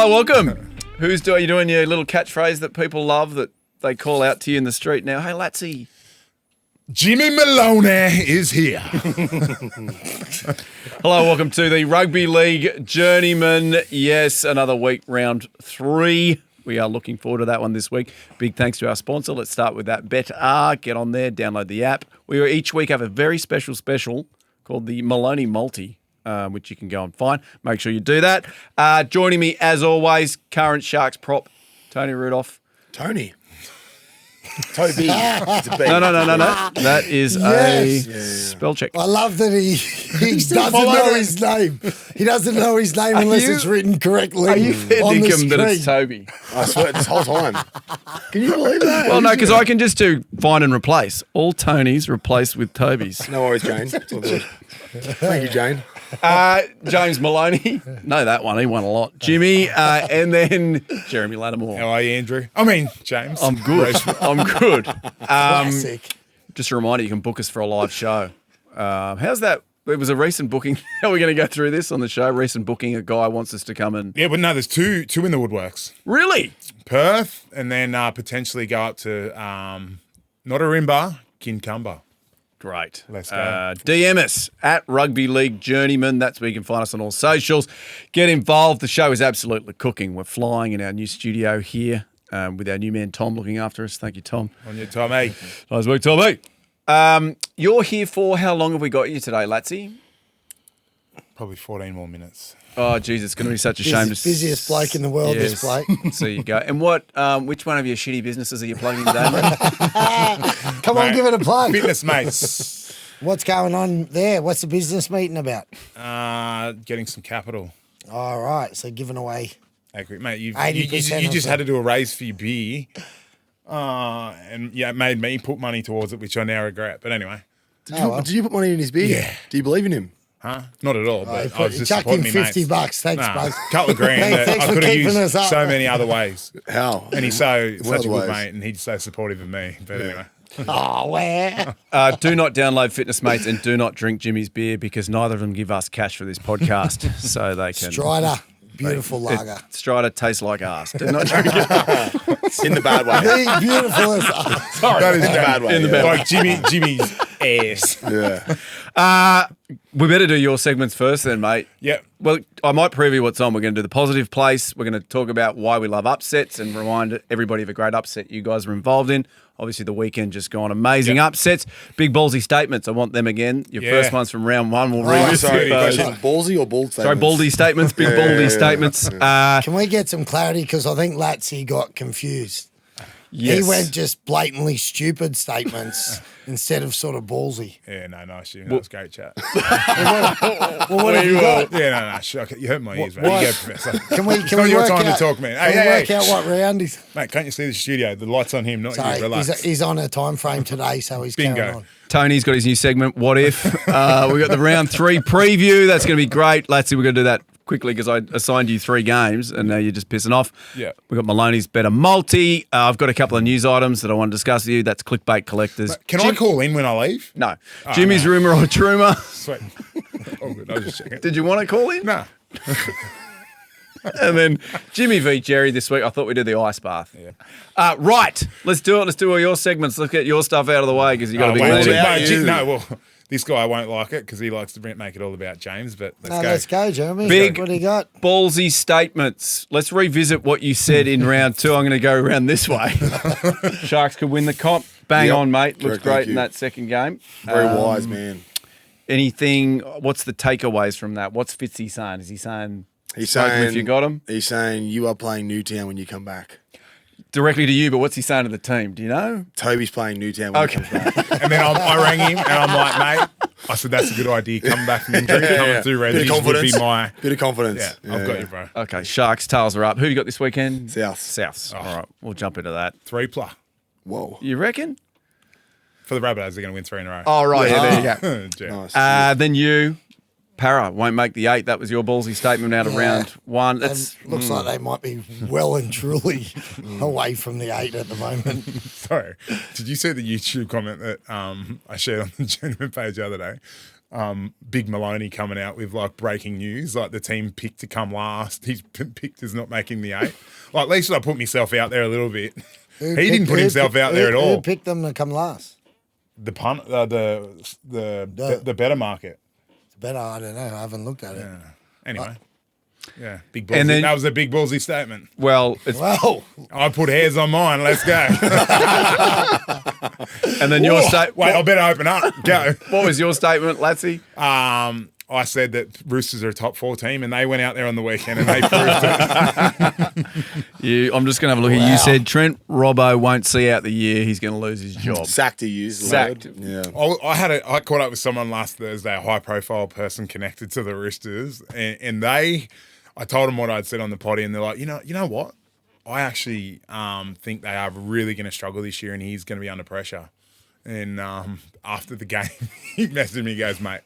Hello, welcome. Are you doing your little catchphrase that people love that they call out to you in the street now? Hey, Latsy. Jimmy Maloney is here. Hello, welcome to the Rugby League Journeymen. Yes, another week, round 3. We are looking forward to that one this week. Big thanks to our sponsor. Let's start with that. Bate. Get on there, download the app. We each week have a very special called the Maloney Multi, which you can go and find. Make sure you do that. Joining me, as always, current Sharks prop, Toby Rudolf. Tony. Toby. No. That is a spell check. I love that he doesn't know his name. He doesn't know his name unless it's written correctly. Are you fair on the dinkum that it's screen? Toby? I swear this whole time. Can you believe that? Well, no, because I can just do find and replace. All Tonys replaced with Tobys. No worries, Jane. It's all good. Thank you, Jane. James Maloney. No, that one. He won a lot. Jimmy, and then Jeremy Latimore. How are you, Andrew? James. I'm good. I'm good. Classic. Just a reminder, you can book us for a live show. How's that? It was a recent booking. How are we going to go through this on the show? Recent booking. A guy wants us to come and... Yeah, but no, there's two in the woodworks. Really? Perth, and then potentially go up to Notarimba, Kincumber. Great. Let's go. DM us at Rugby League Journeymen. That's where you can find us on all socials. Get involved. The show is absolutely cooking. We're flying in our new studio here with our new man, Tom, looking after us. Thank you, Tom. On your Tommy. Nice work, Tommy. You're here for, how long have we got you today, Latsy? Probably 14 more minutes. Oh, geez, it's going to be such a shame to... Busiest bloke in the world, this bloke. So you go. And which one of your shitty businesses are you plugging today, mate? Come on, give it a plug. Fitness mates. What's going on there? What's the business meeting about? Getting some capital. All right, so giving away... Agree. Mate, you 80% just had to do a raise for your beer. And yeah, it made me put money towards it, which I now regret. But anyway. Did you put money in his beer? Yeah. Do you believe in him? Huh? Not at all. But I was just chuck in supporting me, $50. mates. Thanks, bud. Couple of grand that Thanks I for could have keeping used us up. so many other ways. How? And he's such a good ways? mate, and he's so supportive of me. But anyway. Oh, where? Do not download Fitness Mates and do not drink Jimmy's beer because neither of them give us cash for this podcast. So they can... Strider. Beautiful lager. Strider tastes like arse. Do not drink it. In the bad way. The beautiful as Sorry. That is in the bad way. In the bad way. Like Jimmy's ass. Yeah. We better do your segments first then, mate. Yep. Well, I might preview what's on. We're going to do the positive place. We're going to talk about why we love upsets and remind everybody of a great upset you guys were involved in. Obviously, the weekend just gone. Amazing upsets. Big ballsy statements. I want them again. Your first one's from round 1. We'll revisit those. Ballsy or bald statements? Sorry, baldy statements. Big baldy statements. Can we get some clarity? Because I think Latsy got confused. Yes. He went just blatantly stupid statements instead of sort of ballsy. Yeah, no, nice. That was great chat. Well, what have you got? Yeah, no. Sure. You hurt my ears, mate. What? You go, Professor. Can we It's not your work time out, to talk, man. Can we work out what round he's... Mate, can't you see the studio? The light's on him, not you. Sorry, Relax. he's on a time frame today, so he's Bingo. carrying on. Tony's got his new segment, What If? We've got the round 3 preview. That's going to be great. Latsy, we're going to do that quickly because I assigned you 3 games and now you're just pissing off. Yeah. We've got Maloney's Better Multi. I've got a couple of news items that I want to discuss with you. That's clickbait collectors. Can I call in when I leave? No. Jimmy's Rumour or Trumour. Sweet. Oh, good. I was just checking. Did you want to call in? No. And then Jimmy v. Jerry this week. I thought we'd do the ice bath. Yeah. Right. Let's do it. Let's do all your segments. Let's get your stuff out of the way because you've got a big meeting. No, this guy won't like it because he likes to make it all about James, but Let's go, Jeremy. Big what do you got? Ballsy statements. Let's revisit what you said in round 2. I'm going to go around this way. Sharks could win the comp. Bang on, mate. Looks great in that second game. Very wise, man. Anything, what's the takeaways from that? What's Fitzy saying? Is he saying, He's saying, if you got him? He's saying you are playing Newtown when you come back. Directly to you, but what's he saying to the team? Do you know? Toby's playing Newtown when he comes back. And then I rang him and I'm like, mate, I said, that's a good idea. Come back from injury. Coming through red. Bit of confidence. Would be my... Bit of confidence. Yeah, I've got you, bro. Okay, Sharks, tails are up. Who you got this weekend? Souths. All right, we'll jump into that. 3+. Whoa. You reckon? For the Rabbitohs, they're going to win 3 in a row. Oh, right. Yeah, there you go. Yeah. Nice. Then you, Para, won't make the 8. That was your ballsy statement out of round 1. That's Looks like they might be well and truly away from the 8 at the moment. Sorry. Did you see the YouTube comment that I shared on the Journeyman page the other day? Big Maloney coming out with like breaking news, like the team picked to come last. He's picked as not making the 8. Like at least I put myself out there a little bit. He didn't put himself out there at all. Who picked them to come last? The better market. Better, I don't know. I haven't looked at it. Yeah. Anyway. Yeah, big ballsy. And then- that was a big ballsy statement. Well, it's, Well, I put hairs on mine. Let's go. and then your statement. Wait, I better open up. Go. What was your statement, Latsy? I said that Roosters are a top 4 team, and they went out there on the weekend and they proved it. I'm just going to have a look at you. Said Trent Robbo won't see out the year. He's going to lose his job. Sacked, he used the Sacked. word. Yeah. I caught up with someone last Thursday, a high-profile person connected to the Roosters, and I told them what I'd said on the potty, and they're like, you know what? I actually think they are really going to struggle this year, and he's going to be under pressure. And after the game, he messaged me, he goes, mate,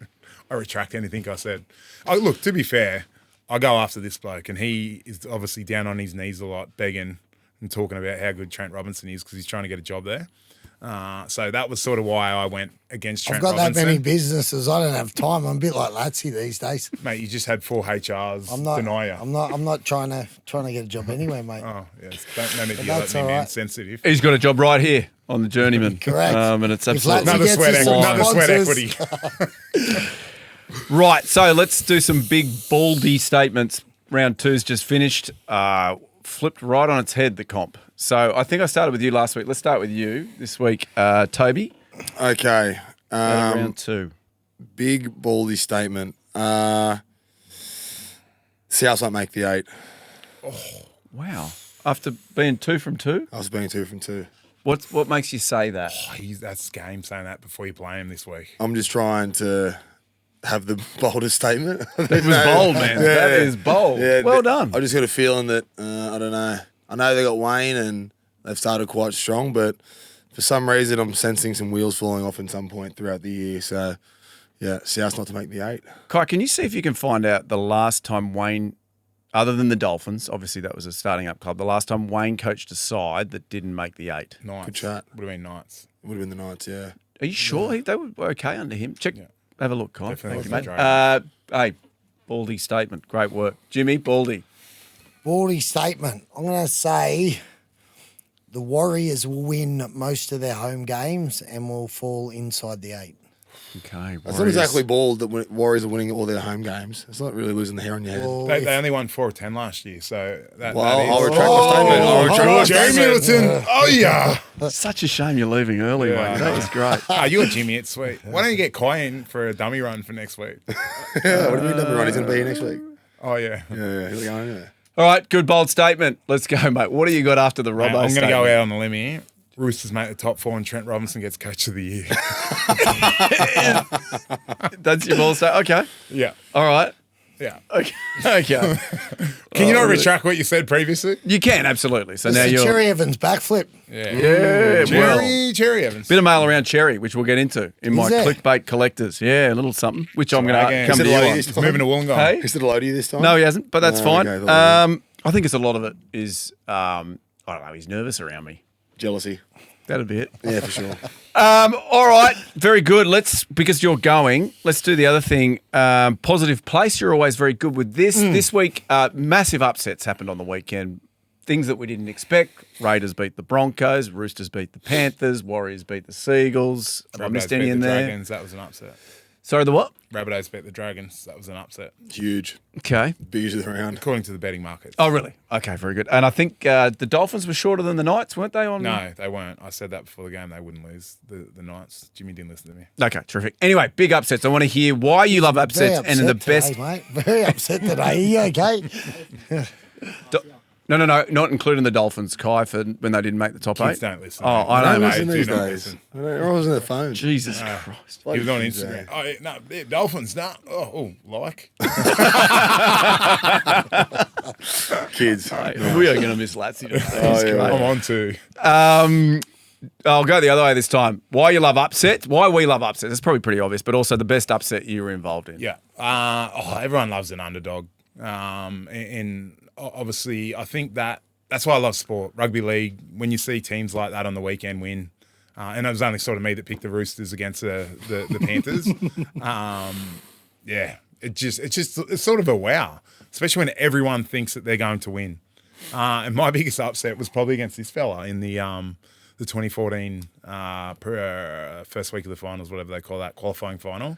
I retract anything I said. Oh, look, to be fair, I go after this bloke, and he is obviously down on his knees a lot, begging and talking about how good Trent Robinson is because he's trying to get a job there. So that was sort of why I went against Trent I've got Robinson. that many businesses. I don't have time. I'm a bit like Latsy these days. Mate, you just had 4 HRs I'm not. deny you. I'm not trying to get a job anyway, mate. Oh, yes. Don't need to But yell at that's me, all man. right. Sensitive. He's got a job right here on the Journeyman. Correct. And it's If absolutely Latsy gets us some Another sweat sponsors. equity. right. So let's do some big baldy statements. Round 2's just finished. Flipped right on its head, the comp. So I think I started with you last week. Let's start with you this week, Toby. Okay. Round 2. Big baldy statement. South won't make the 8. Wow. After being 2 from 2, I was being 2 from 2. what makes you say that? That's game saying that before you play him this week. I'm just trying to have the boldest statement. It was bold, man. That is bold. Well done. I just got a feeling that, I don't know. I know they got Wayne and they've started quite strong, but for some reason I'm sensing some wheels falling off at some point throughout the year. So, yeah, South's not to make the 8. Kai, can you see if you can find out the last time Wayne, other than the Dolphins, obviously that was a starting up club, the last time Wayne coached a side that didn't make the 8? Nice. Good chat. Would have been nice. It would have been the Knights, yeah. Are you sure they were okay under him? Check. Yeah. Have a look, Kai. Definitely Thank you, the mate. Hey, Baldy statement. Great work. Jimmy, Baldy. Baldy statement. I'm going to say the Warriors will win most of their home games and will fall inside the 8. Okay. It's not exactly bald that Warriors are winning all their home games. It's not really losing the hair on your head. Well, They only won 4 of 10 last year, so that Well, is... I'll retract the statement. I'll retract the Jerry statement. Middleton. Oh, yeah. Such a shame you're leaving early, Yeah. mate. That was great. You and Jimmy, it's sweet. Why don't you get Kai in for a dummy run for next week? Yeah, what do you mean, number 1? He's going to be here next week. Oh, yeah. Yeah, he'll be going anyway. All right, good bold statement. Let's go, mate. What do you got after the Robbo I'm going to statement? go out on a limb here. Roosters make the top 4 and Trent Robinson gets coach of the year. That's your bold statement. Okay. Yeah. All right. Yeah. Okay. Okay. Can you not retract what you said previously? You can, absolutely. So now It's the you're... Cherry Evans backflip. Yeah, well, Cherry Evans. bit of mail around Cherry, which we'll get into in my there? clickbait collectors. Yeah, a little something, which I'm going to Again. come Is to it you like on. this? He's moving to Wollongong. Hey? Is it a loadie this time? No, he hasn't, but that's No, fine. okay, thought I think it's a lot of it is, I don't know, he's nervous around me. Jealousy. That'd be it. Yeah, for sure. All right, very good. Because you're going, let's do the other thing. Positive place. You're always very good with this. This week, massive upsets happened on the weekend. Things that we didn't expect. Raiders beat the Broncos. Roosters beat the Panthers. Warriors beat the Seagulls. Have I missed Rabbitohs any beat in the there? Dragons. That was an upset. Sorry, the what? Rabbitohs beat the Dragons. That was an upset, Huge. Okay. Biggest of the round. according to the betting markets. Oh, really? Okay, very good. And I think the Dolphins were shorter than the Knights, weren't they? No, they weren't. I said that before the game. They wouldn't lose the Knights. Jimmy didn't listen to me. Okay, terrific. Anyway, big upsets. I want to hear why you love upsets Very and in the upset best. today, mate. Very upset today. Are you okay? No, not including the Dolphins, Kai, for when they didn't make the top Kids 8. don't listen. Oh, I I know, don't mate. listen do these not days. listen. They're always on their phone. Jesus Christ. He was on Kids, Instagram. Oh, yeah, no, yeah, Dolphins, no. Like. Kids. We are going to miss Latsy today. He's yeah. great. I'm on to. I'll go the other way this time. Why you love upsets? Why we love upsets? It's probably pretty obvious, but also the best upset you were involved in. Yeah. Everyone loves an underdog. And obviously, I think that's why I love sport. Rugby league, when you see teams like that on the weekend win, And it was only sort of me that picked the Roosters against the Panthers. It's sort of a wow, especially when everyone thinks that they're going to win. And my biggest upset was probably against this fella in the 2014 first week of the finals, whatever they call that, qualifying final.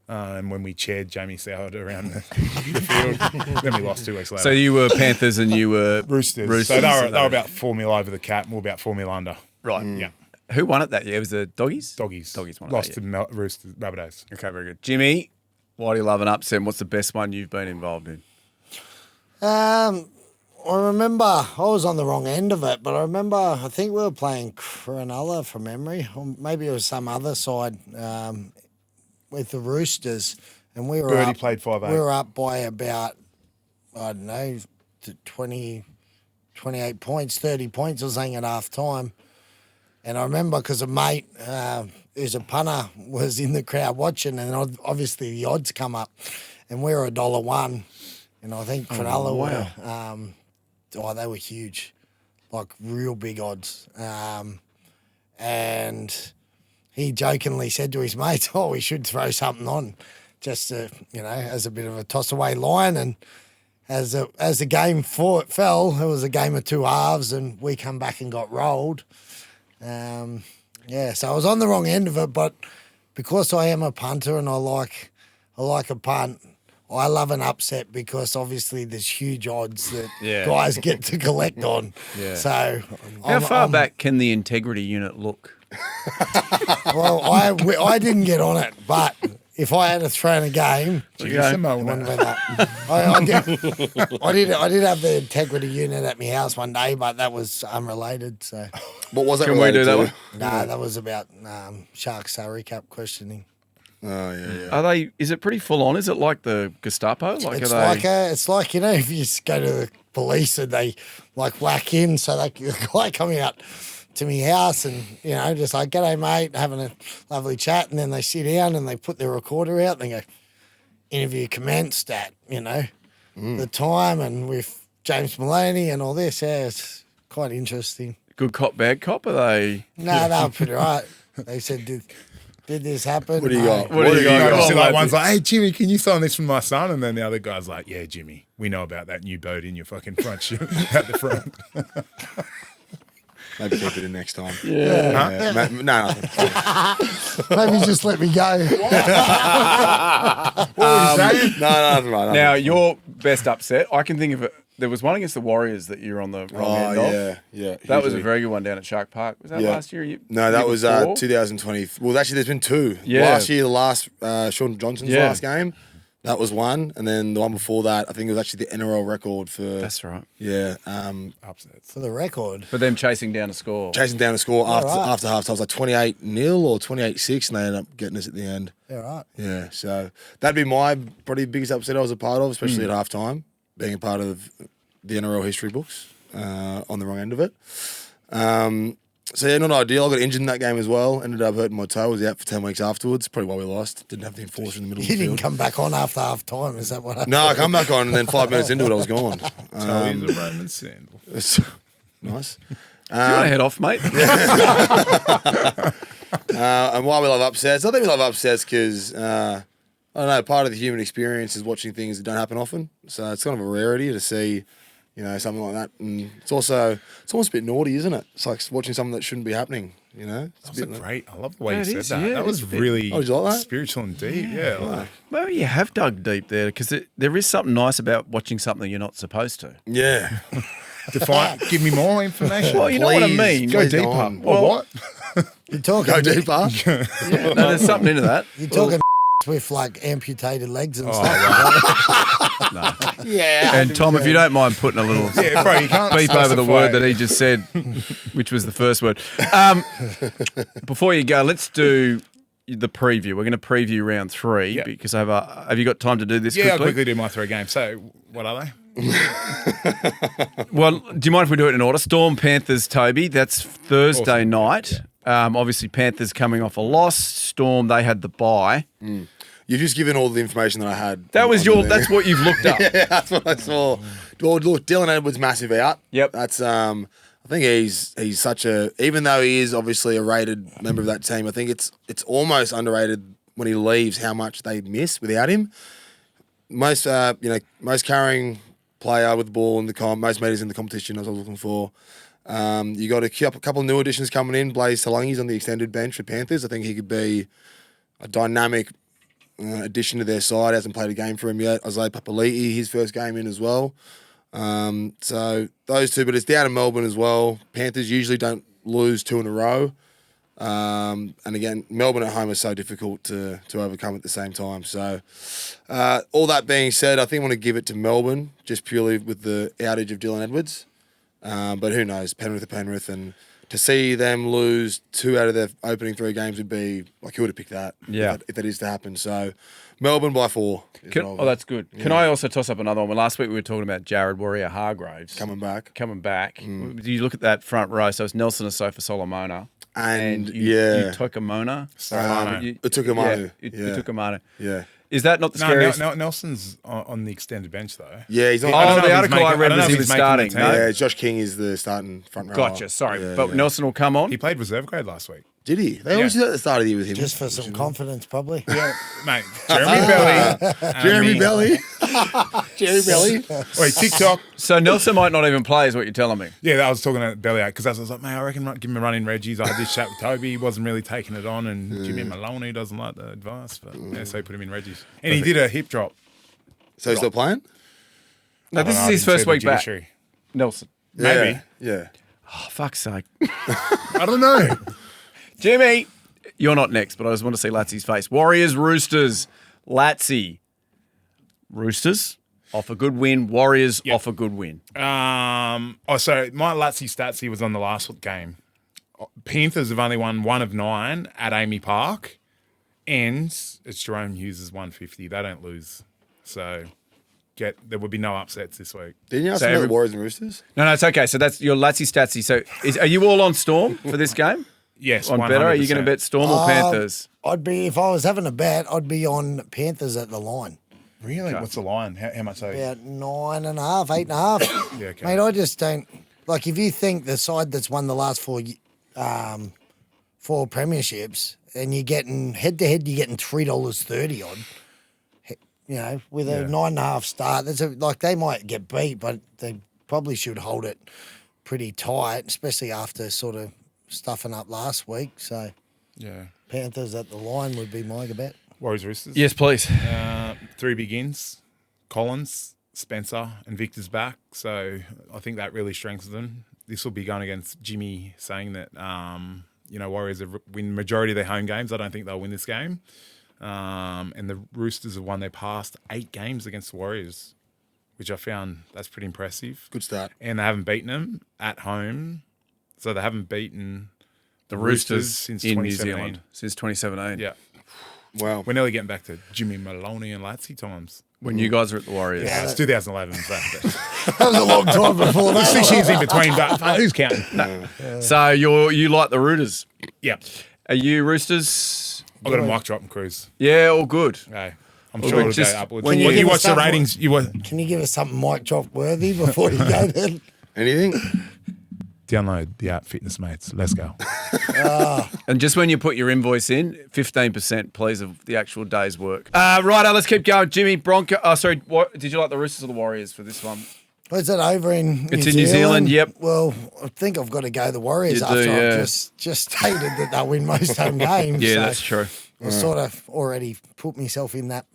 And when we chaired Jamie Soward around the field, then we lost 2 weeks later. So you were Panthers and you were Roosters. So they were about 4 mil over the cap, and we were about 4 mil under. Right. Yeah. Who won it that year? Was the Doggies? Doggies won it lost that to Roosters, Rabbitohs. Okay, very good. Jimmy, why do you love an upset? And what's the best one you've been involved in? I remember I was on the wrong end of it, but I think we were playing Cronulla from memory, or maybe it was some other side with the Roosters, and we were Birdie up, played 5-8. We were up by about, I don't know, 20, 28 points, 30 points or something at half time. And I remember because a mate who's a punter was in the crowd watching, and obviously the odds come up, and we were $1.01, and I think Cronulla were, they were huge, like real big odds. And he jokingly said to his mates, "Oh, we should throw something on, just to, as a bit of a toss-away line." And as the game fell, it was a game of two halves, and we come back and got rolled. So I was on the wrong end of it, but because I am a punter and I like a punt, I love an upset because obviously there's huge odds that guys get to collect on. Yeah. So how far back can the integrity unit look? Well, I didn't get on it, but if I had to throw in a game, I did have the integrity unit at my house one day, but that was unrelated. So, what was that? Can we do that one? No, that was about shark salary cap questioning. Oh yeah. Are they? Is it pretty full on? Is it like the Gestapo? It's like if you go to the police and they whack in, so the guy coming out to my house and, just like, "G'day, mate," having a lovely chat, and then they sit down and they put their recorder out and they go, "Interview commenced at, the time," and with James Maloney and all this. Yeah, it's quite interesting. Good cop, bad cop, are they? No, they were pretty right. They said, did this happen? What do you got? What do you got? One's like, "Hey, Jimmy, can you sign this for my son?" And then the other guy's like, "Yeah, Jimmy, we know about that new boat in your fucking front at the front." Maybe keep it in next time. Yeah. No. Maybe just let me go. What were you saying? No, that's right. Now, your best upset, I can think of it. There was one against the Warriors that you're on the wrong end of. Yeah. That was a very good one down at Shark Park. Was that last year? No, that was 2020. Well, actually, there's been two. Yeah. Last year, the last Sean Johnson's last game. That was one, and then the one before that, I think it was actually the NRL record for. That's right. Yeah, For the record. For them chasing down a score. Chasing down a score after half time. It was like 28-0 or 28-6, and they ended up getting us at the end. Yeah, right. Yeah, so that'd be my probably biggest upset I was a part of, especially at half time, being a part of the NRL history books on the wrong end of it. So yeah, not ideal. I got injured in that game as well. Ended up hurting my toe. Was out for 10 weeks afterwards. Probably why we lost. Didn't have the enforcer in the middle of the You field. didn't come back on after half time, is that what happened? No, I come back on and then 5 minutes into it, I was gone. He's a Roman sandal. It's nice. Do you want to head off, mate? And why we love upsets? I think we love upsets because, I don't know, part of the human experience is watching things that don't happen often. So it's kind of a rarity to see, something like that. And it's almost a bit naughty, isn't it? It's like watching something that shouldn't be happening, It's That was great. I love the way Yeah, you it said is, that. yeah, That was it's a bit- really Oh, did you like that? spiritual and deep. Yeah. Well, you have dug deep there because there is something nice about watching something you're not supposed to. Yeah. Define. Give me more information. Well, you know what I Please, mean. Go please deeper. go on. Or what? You're talking, Go deeper. Yeah, no, there's something into that. You're talking with amputated legs and stuff. No. Yeah. And Tom, if you don't mind putting a little Yeah, bro, you can't beep over the specify. word that he just said, which was the first word. Before you go, let's do the preview. We're going to preview round 3 Yep. because have you got time to do this Yeah, I'll quickly? quickly do my 3 games. So, what are they? Well, do you mind if we do it in order? Storm, Panthers, Tobey. That's Thursday night. Obviously, Panthers coming off a loss. Storm, they had the bye. You've just given all the information that I had. That was on there. that's what you've looked up. Yeah, that's what I saw. Well, look, Dylan Edwards massive out. Yep. That's I think he's such a, even though he is obviously a rated member of that team, I think it's almost underrated when he leaves how much they miss without him. Most most carrying player with the ball in the most meters in the competition, as I was looking for. You got a couple of new additions coming in. Blaze Talangi's on the extended bench for Panthers. I think he could be a dynamic addition to their side. Hasn't played a game for him yet. Isaiah Papali'i, his first game in as well. So those two, but it's down in Melbourne as well. Panthers usually don't lose 2 in a row. And again, Melbourne at home is so difficult to overcome at the same time. So all that being said, I think I want to give it to Melbourne just purely with the outage of Dylan Edwards. But who knows, Penrith, and to see them lose 2 out of their opening 3 games would be, like, who would have picked that? Yeah. If that is to happen. So Melbourne by 4. That's good. Yeah. Can I also toss up another one? Well, last week we were talking about Jared Warrior-Hargraves. Coming back. Do you look at that front row? So it's Nelson Asofa Solomona. And you took Amona. Utokamanu. Yeah. Is that not the scariest? No, Nelson's on the extended bench, though. Yeah, he's on. The article I read was he was starting. No? Yeah, Josh King is the starting front rower. Gotcha, sorry. Nelson will come on. He played reserve grade last week. Did he? They always do that at the start of the year with him. Just for some confidence, probably. Yeah, mate. Jeremy Belly. Jeremy Belly. Wait, TikTok. So Nelson might not even play, is what you're telling me. Yeah, I was talking about Belly because I was like, mate, I reckon give him a run in Reggie's. I had this chat with Toby. He wasn't really taking it on, and Jimmy Maloney doesn't like the advice, but so he put him in Reggie's. And he did a hip drop. So he's still playing? No, this is his first week back. Nelson. Maybe. Yeah. Oh, fuck's sake. I don't know. Jimmy, you're not next, but I just want to see Latsy's face. Warriors, Roosters. Latsy. Roosters off a good win. Warriors off a good win. So my Latsy Statsy was on the last game. Panthers have only won 1 of 9 at Amy Park, and it's Jerome Hughes' 150. They don't lose. So there would be no upsets this week. Didn't you ask about the Warriors and Roosters? No, it's okay. So that's your Latsy Statsy. So are you all on Storm for this game? Yes, on 100%. better? Are you going to bet Storm or Panthers? I'd be, if I was having a bet, I'd be on Panthers at the line. Really? Okay. What's the line? How much are you? About 9.5, 8.5. Yeah, okay. Mate, I just don't, like, if you think the side that's won the last 4 premierships and you're getting head-to-head, you're getting $3.30 odd, you know, with a 9.5 start, like, they might get beat, but they probably should hold it pretty tight, especially after sort of stuffing up last week. So, Panthers at the line would be my bet. Warriors, Roosters? Yes, please. 3 begins. Collins, Spencer, and Victor's back. So I think that really strengthens them. This will be going against Jimmy saying that, Warriors have win majority of their home games. I don't think they'll win this game. And the Roosters have won their past 8 games against the Warriors, which I found that's pretty impressive. Good start. And they haven't beaten them at home. So they haven't beaten the Roosters since in 2017. New Zealand. Since 2017. Yeah. Wow. We're nearly getting back to Jimmy Maloney and Latsy times. When you guys were at the Warriors. Yeah, it's 2011. So that was a long time before that. 6 years in between, but who's counting? No. So you like the Roosters? Yeah. Are you Roosters? I've got a mic drop and cruise. Yeah, all good. Okay. I'm sure it'll go upwards. When you watch the ratings, Can you give us something mic drop worthy before you go then? Anything? Download the app, Fitness Mates. Let's go. And just when you put your invoice in, 15%, please, of the actual day's work. Righto, let's keep going. Jimmy, Bronco. Oh, sorry. What, did you like the Roosters or the Warriors for this one? Is it over in It's in New Zealand, yep. Well, I think I've got to go the Warriors after I've just stated that they'll win most home games. Yeah, so that's true. I've sort of already put myself in that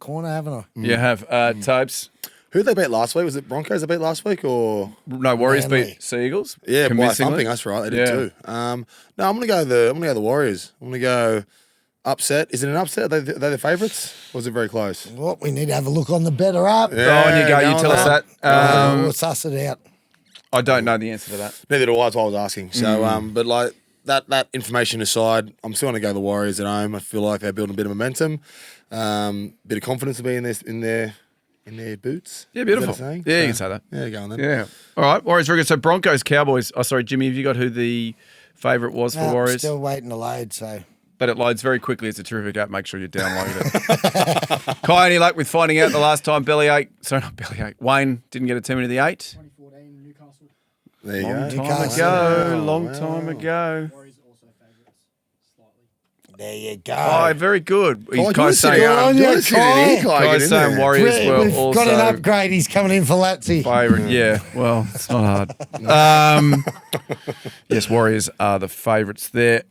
corner, haven't I? You have. Tobes? Who they beat last week? Was it Broncos they beat last week or? No, Warriors Manly. beat Sea Eagles. Yeah, by convincingly. something. That's right. They did too. No, I'm gonna go the Warriors. I'm gonna go upset. Is it an upset? Are they the favourites? Or was it very close? Well, we need to have a look on the better app. Go on, you go. You tell us that. We'll suss it out. I don't know the answer to that. Neither do I. That's why I was asking. So, but like that information aside, I'm still gonna go the Warriors at home. I feel like they're building a bit of momentum, bit of confidence to be in their boots. Yeah, beautiful. Is that a saying? Yeah, you can say that. Yeah, go on then. Yeah. All right, Warriors very good. So Broncos, Cowboys. Oh, sorry, Jimmy, have you got who the favourite was for Warriors? Still waiting to load, so. But it loads very quickly. It's a terrific app. Make sure you download it. Kai, any luck with finding out the last time Bellyache? Sorry, not Bellyache. Wayne didn't get a team into the 8? 2014, Newcastle. There you Long go. time Newcastle. ago. Wow, Long wow. time ago. There you go. Oh, very good. He's Oh, kind of saying, Good on you, Kai. Guy's saying Warriors We've were got also an upgrade. He's coming in for Latsy. favourite. Yeah, well, it's not hard. Yes, Warriors are the favourites there.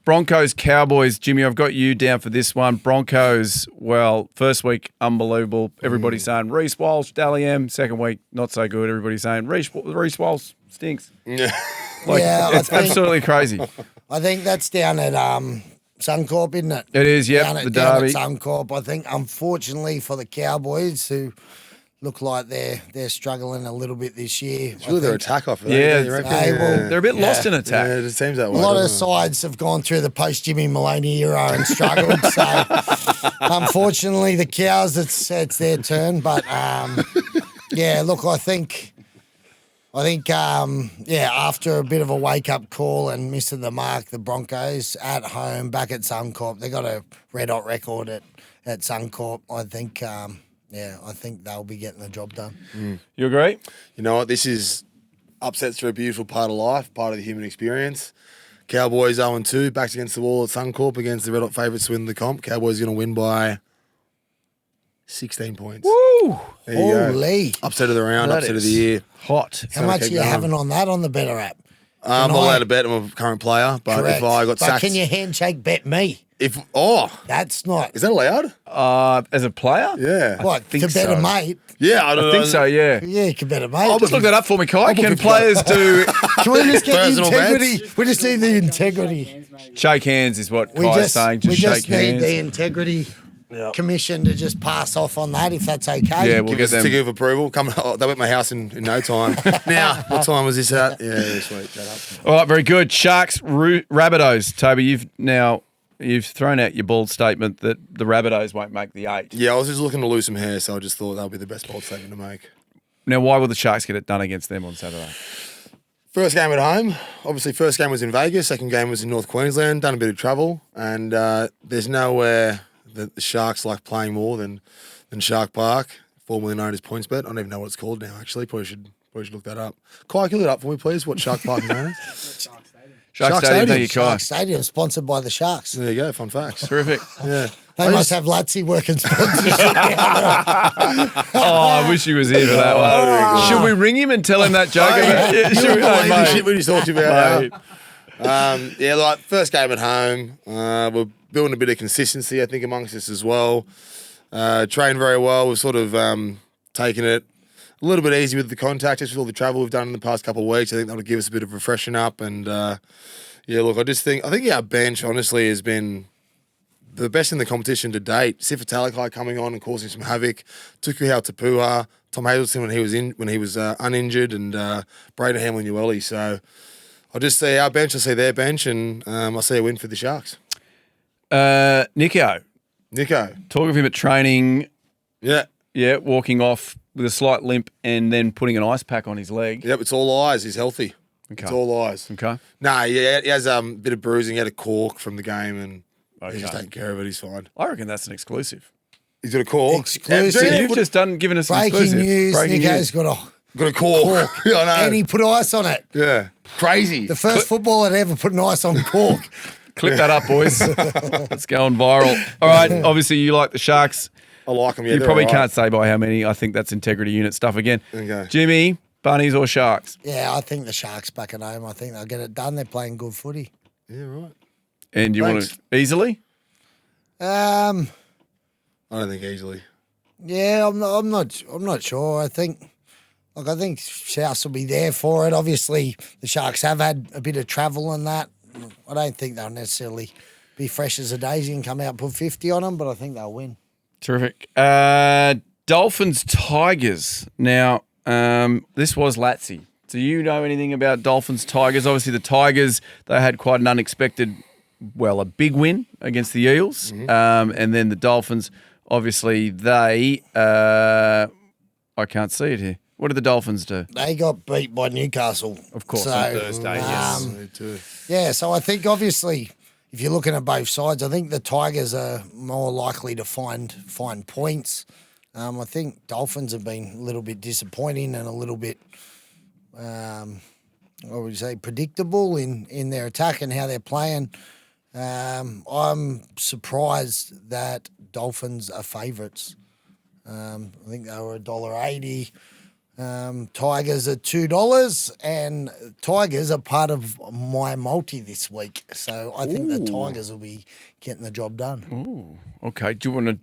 Broncos, Cowboys. Jimmy, I've got you down for this one. Broncos, well, first week, unbelievable. Everybody's saying Reece Walsh, Dally M. Second week, not so good. Everybody's saying Reece Walsh stinks. Yeah. It's absolutely crazy. I think that's down at Suncorp, isn't it? It is, yep, Down at, the down derby. at Suncorp. I think, unfortunately for the Cowboys, who look like they're struggling a little bit this year. It's really their attack off of that. Yeah, you reckon? they're a bit lost in attack. Yeah, it seems that A way. lot of doesn't it? sides have gone through the post-Jimmy Maloney era and struggled. So, unfortunately, the Cows, it's their turn. But, yeah, look, I think, after a bit of a wake-up call and missing the mark, the Broncos at home, back at Suncorp, they got a red-hot record at Suncorp. I think, I think they'll be getting the job done. You agree? You know what? This is upsets are a beautiful part of life, part of the human experience. Cowboys 0-2, backs against the wall at Suncorp against the red hot favourites to win the comp. Cowboys going to win by 16 points. Woo! There you go. Holy. Upset of the round, That upset of is the year. Hot. How much are you having on that on the better app? I'm not allowed to bet. I'm a current player, but Correct. if I got But sacked, can you handshake bet me? That's not. Is that allowed? As a player? Yeah. What, think to bet so. a mate? Yeah, I don't I know. think so, yeah. Yeah, you can bet a mate. Just look that up for me, Kai. Can book it. players do Can we just get the Personal integrity? bets. We just need the integrity. shake hands is what We Kai's just, saying. we Just just shake need hands. the integrity commission to just pass off on that, if that's okay. Yeah, we'll Give get us a them. ticket of approval. They went to my house in no time. Now, what time was this at? Yeah, sweet. Shut up. All right, very good. Sharks, Rabbitohs. Toby, you've thrown out your bold statement that the Rabbitohs won't make the 8. Yeah, I was just looking to lose some hair, so I just thought that would be the best bold statement to make. Now, why will the Sharks get it done against them on Saturday? First game at home. Obviously, first game was in Vegas. Second game was in North Queensland. Done a bit of travel. And there's nowhere that the Sharks like playing more than Shark Park, formerly known as PointsBet. I don't even know what it's called now, actually. Probably should look that up. Kai, can you look it up for me, please, what Shark Park is known as? Shark Stadium, thank you, Kai. Shark Stadium, sponsored by the Sharks. There you go, fun facts. Terrific. Yeah. They must have Latsy working sponsorship. Oh, I wish he was here for that one. Should we ring him and tell him that joke? Yeah, should we? Believe the Mate. shit we just talked about. Mate. Yeah, like first game at home. We're building a bit of consistency, I think, amongst us as well. Trained very well. We've sort of taken it a little bit easy with the contact, just with all the travel we've done in the past couple of weeks. I think that'll give us a bit of a freshen up. And yeah, look, I think our bench honestly has been the best in the competition to date. Sifa Talakai coming on and causing some havoc. Tukuhau Tapua, Tom Hazelton when he was uninjured, and Braden Hamlin-Ueli. So I'll just say our bench, I'll say their bench, and I'll see a win for the Sharks. Nico, talk of him at training. Yeah. Yeah, walking off with a slight limp and then putting an ice pack on his leg. Yep, it's all eyes. He's healthy. Okay. It's all eyes. Okay. Nah, yeah, he has a bit of bruising. He had a cork from the game, and he's just Okay. taking care of it. He's fine. I reckon that's an exclusive. He's got a cork. Exclusive. So Yeah, you've just given us an Breaking exclusive. news, Breaking Nico's news. got Got a cork. I know. and he put ice on it. Yeah. Crazy. The first footballer to ever put an ice on cork. Clip that up, boys. It's going viral. All right. Obviously, you like the Sharks. I like him. Yeah, You they're probably all right. can't say by how many. I think that's integrity unit stuff again. Okay. Jimmy, Bunnies or Sharks? Yeah, I think the Sharks back at home. I think they'll get it done. They're playing good footy. Yeah, right. And you want Thanks. to easily? Um, I don't think easily. yeah, I'm not sure. I think Souths will be there for it. Obviously, the Sharks have had a bit of travel and that. I don't think they'll necessarily be fresh as a daisy and come out and put 50 on them, but I think they'll win. Terrific. Dolphins, Tigers. Now, this was Latsy. Do you know anything about Dolphins, Tigers? Obviously, the Tigers, they had quite an unexpected, a big win against the Eels. And then the Dolphins, obviously, they, I can't see it here. What did the Dolphins do? They got beat by Newcastle. Of course, So, on Thursday, yes. Me too. Yeah, so I think obviously if you're looking at both sides, I think the Tigers are more likely to find points. I think Dolphins have been a little bit disappointing and a little bit, I would say, predictable in their attack and how they're playing. I'm surprised that Dolphins are favourites. I think they were $1.80. Tigers are $2, and Tigers are part of my multi this week. So I think the Tigers will be getting the job done. Ooh, okay. Do you want to?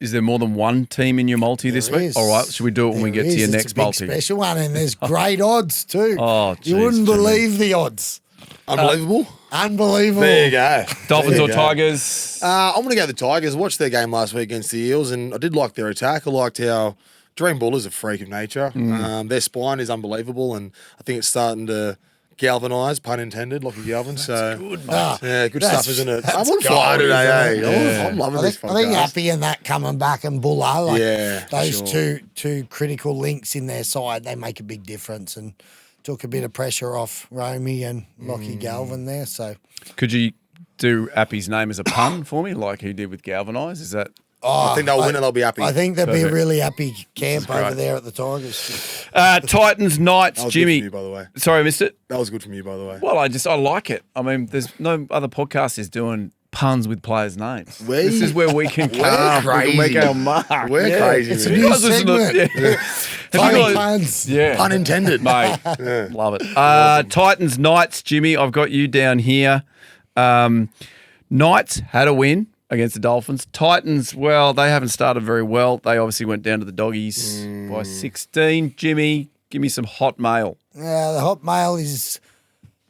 Is there more than one team in your multi this week? is. All right. Should we do it when we get to your next It's a big multi? special one, and there's great odds too. Oh, you geez, wouldn't Jimmy. believe the odds. Unbelievable. Unbelievable. There you go. Dolphins There or you go. Tigers? I'm going to go the Tigers. I watched their game last week against the Eels, and I did like their attack. I liked how Dream Buller's a freak of nature. Their spine is unbelievable, and I think it's starting to galvanise, pun intended, Lockie Galvin. So good, mate. yeah, good stuff, isn't it? I'm on gold, fire today. isn't Eh? I'm loving I this think podcast. Happy and that coming back and Buller, like Yeah, for those sure. two critical links in their side, they make a big difference and took a bit of pressure off Romy and Lockie Galvin there. So Could you do Appy's name as a pun for me, like he did with Galvanise? Is that? I think they'll win and they'll be happy. I think there'll be a Perfect. really happy camp great. over there at the Tigers. Titans, Knights, that was Jimmy. good from you, by the way. Sorry, I missed it. That was good from you, by the way. Well, I like it. I mean, there's no other podcast is doing puns with players' names. This is where we can come. We can make crazy. our mark. We're crazy. It's a man. new guys listen to- segment. yeah. Have you Funny guys- puns. Yeah. Pun intended. Mate, love it. Titans, Knights, Jimmy, I've got you down here. Knights had a win against the Dolphins. Titans, well, they haven't started very well. They obviously went down to the Doggies by 16. Jimmy, give me some hot mail. Yeah, the hot mail is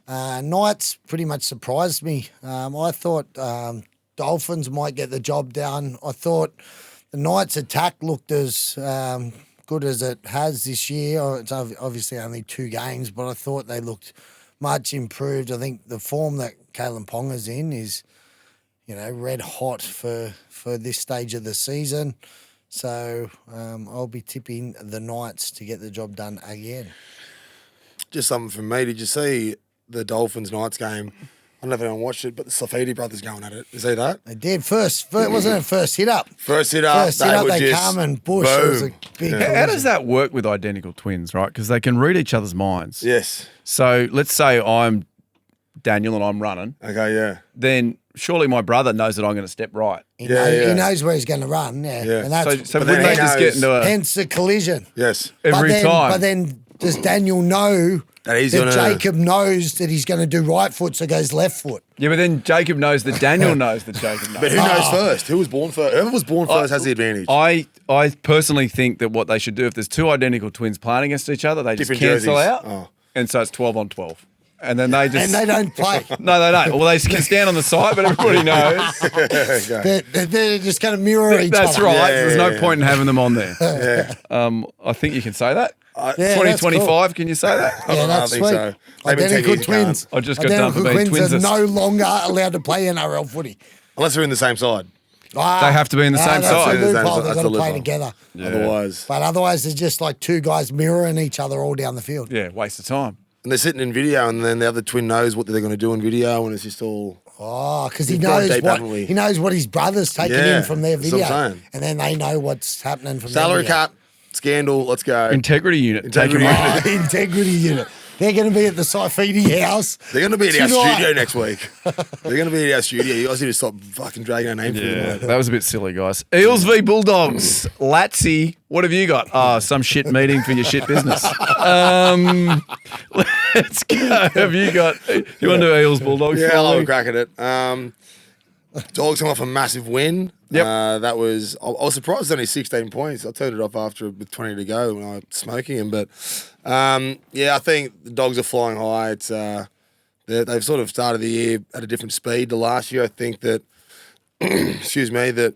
Knights pretty much surprised me. I thought Dolphins might get the job done. I thought the Knights' attack looked as good as it has this year. It's obviously only 2 games, but I thought they looked much improved. I think the form that Kalen Ponga's in is, red hot for this stage of the season. So I'll be tipping the Knights to get the job done again. Just something from me. Did you see the Dolphins Knights game? I don't know if anyone watched it, but the Safidi brothers going at it. You see that? They did first wasn't it first hit up? First hit up, First hit up, were they just come and Bush. It was a boom. big How collision. does that work with identical twins, right? Because they can read each other's minds. Yes. So let's say I'm Daniel and I'm running. Okay, yeah. Then surely my brother knows that I'm going to step right. He, Yeah, knows, yeah. he knows where he's going to run, yeah. Yeah. And that's So But wouldn't then they he just get knows- into a hence the collision. Yes. every time? But then does Daniel know That he's that gonna- Jacob knows that he's going to do right foot, so goes left foot? Yeah, but then Jacob knows that Daniel knows that Jacob knows. But who knows first? Who was born first? Whoever was born first has the advantage. I personally think that what they should do, if there's 2 identical twins playing against each other, they just Different cancel jerseys. out. Oh. And so it's 12 on 12. And then they just... And they don't play. No, they don't. Well, they can stand on the side, but everybody knows. Okay. They're just going to mirror each That's other. right. Yeah, There's yeah, no yeah. point in having them on there. Yeah. I think you can say that. Yeah, that's 2025, cool. can you say that? Yeah, I that's think sweet. so. Maybe in 10 Identical years you can't. twins. I just got done for being Identical twins are twinsist. no longer allowed to play NRL footy. Unless they're in the same side. They have to be in the same that's side. The loophole. That's They've got the to play loophole. together. Otherwise. But otherwise, there's just like 2 guys mirroring each other all down the field. Yeah, waste of time. And they're sitting in video, and then the other twin knows what they're going to do in video, and it's just all. Oh, because he You've gone knows deep, haven't we? he knows what his brother's taking Yeah, in from their that's what video, I'm saying. and then they know what's happening from Salary their video. cap, scandal, let's go. Integrity unit. Integrity Take 'em on. unit. Integrity unit. They're going to be at the Safidi house. They're going to be in our tonight. studio next week. They're going to be in our studio. You guys need to stop fucking dragging our name through the Yeah, mud. that was a bit silly, guys. Eels v Bulldogs. Latsy, what have you got? Oh, some shit meeting for your shit business. Let's go. Have you got? You want to do Eels Bulldogs? Yeah, for I'll have me? a crack at it. Dogs come off a massive win. Yep. That was. I was surprised it's only 16 points. I turned it off after with 20 to go when I was smoking him. But yeah, I think the Dogs are flying high. It's they've sort of started the year at a different speed to last year. I think that excuse me, that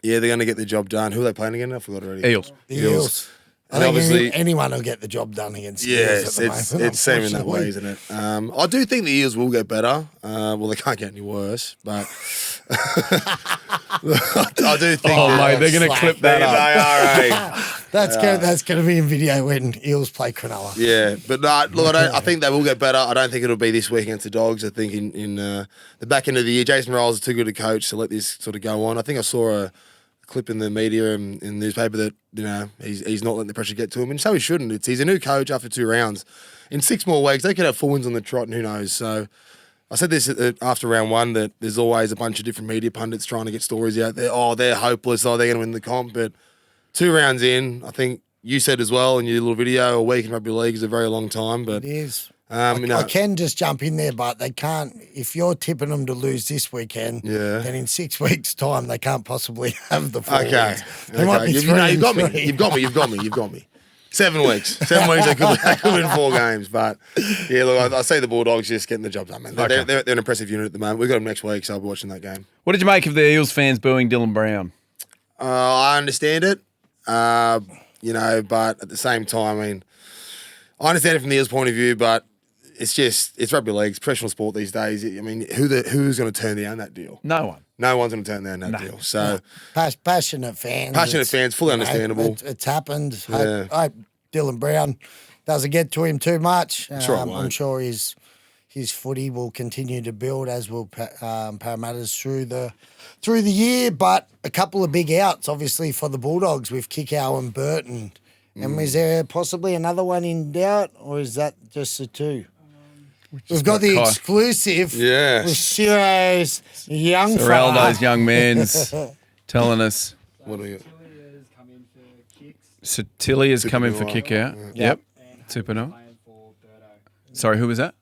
they're going to get the job done. Who are they playing again? I forgot already. Eels. The Eels. I And think obviously- anyone will get the job done against Yes, Eels at the moment, it's seeming that way, unfortunately. isn't it? I do think the Eels will get better. Well, they can't get any worse, but I do think. Oh, that mate, they're going to slack. clip they, that up. they are. That's going to be in video when Eels play Cronulla. Yeah, but no, look, I think they will get better. I don't think it'll be this week against the Dogs. I think in the back end of the year, Jason Rolls is too good a coach to let this sort of go on. I think I saw clip in the media and in the newspaper that, he's not letting the pressure get to him. And so he shouldn't. He's a new coach after 2 rounds. In 6 more weeks, they could have 4 wins on the trot and who knows. So I said this after round 1 that there's always a bunch of different media pundits trying to get stories out there. Oh, they're hopeless. Oh, they're going to win the comp. But 2 rounds in, I think you said as well in your little video, a week in rugby league is a very long time. But It is. I can just jump in there, but they can't. If you're tipping them to lose this weekend, then in 6 weeks' time they can't possibly have the 4 wins. They might be You've got me. 7 weeks. 7 weeks they could win 4 games. But yeah, look, I see the Bulldogs just getting the job done, man. They're an impressive unit at the moment. We've got them next week, so I'll be watching that game. What did you make of the Eels fans booing Dylan Brown? I understand it, but at the same time, I understand it from the Eels' point of view, but it's rugby league, it's professional sport these days. Who's going to turn down that deal? No one. No one's going to turn down that deal. So passionate fans. Passionate fans, fully understandable. It's happened. Hope Dylan Brown doesn't get to him too much. I'm sure his footy will continue to build, as will Parramatta's through the year. But a couple of big outs, obviously, for the Bulldogs with Kikau and Burton. And is there possibly another one in doubt, or is that just the 2? We've got the exclusive with Ciro's young fella. Seraldo's young man's telling us. What do you Tilia's come in for kick out. Yep. Supernova. Sorry, who was that?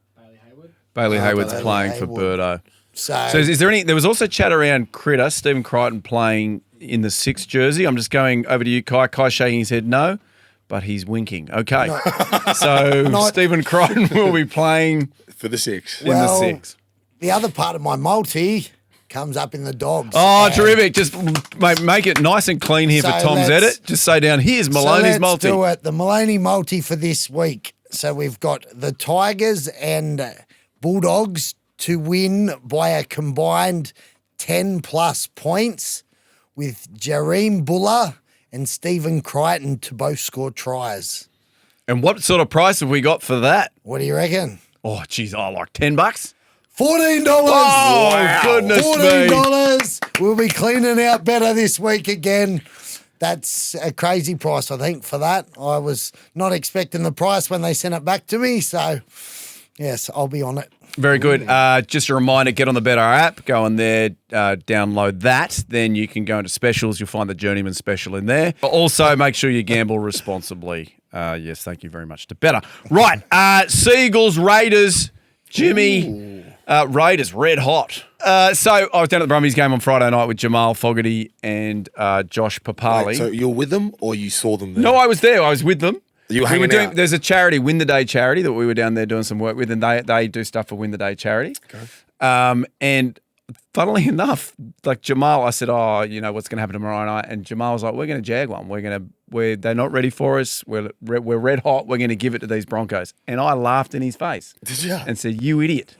Bailey Hayward's playing for Birdo. So is there any? There was also chat around Critter, Stephen Crichton playing in the 6 jersey. I'm just going over to you, Kai. Kai's shaking his head no, but he's winking. Okay. So Stephen Crichton will be playing for the 6. In the 6. The other part of my multi comes up in the Dogs. Oh, terrific. Just make it nice and clean here for Tom's edit. Just say down, here's Maloney's multi. Let's do it. The Maloney multi for this week. So we've got the Tigers and Bulldogs to win by a combined 10+ points, with Jareem Buller and Stephen Crichton to both score tries. And what sort of price have we got for that? What do you reckon? Oh, geez, like $10? $14. $14. Oh, wow. Goodness $14. We'll be cleaning out better this week again. That's a crazy price, I think, for that. I was not expecting the price when they sent it back to me. So, yes, I'll be on it. Very good. Just a reminder, get on the Better app, go on there, download that. Then you can go into specials. You'll find the Journeyman special in there. Also, make sure you gamble responsibly. Yes, thank you very much to Better. Right, Seagulls, Raiders, Jimmy, Raiders, red hot. So I was down at the Brumbies game on Friday night with Jamal Fogarty and Josh Papali. Wait, so you were with them or you saw them there? No, I was there. I was with them. You were hanging out? There's a charity, Win the Day charity, that we were down there doing some work with, and they do stuff for Win the Day charity. Okay. And funnily enough, like Jamal, I said, what's going to happen tomorrow night? And Jamal was like, we're going to jag one. They're not ready for us. We're red hot. We're going to give it to these Broncos. And I laughed in his face. Did you? And said, you idiot.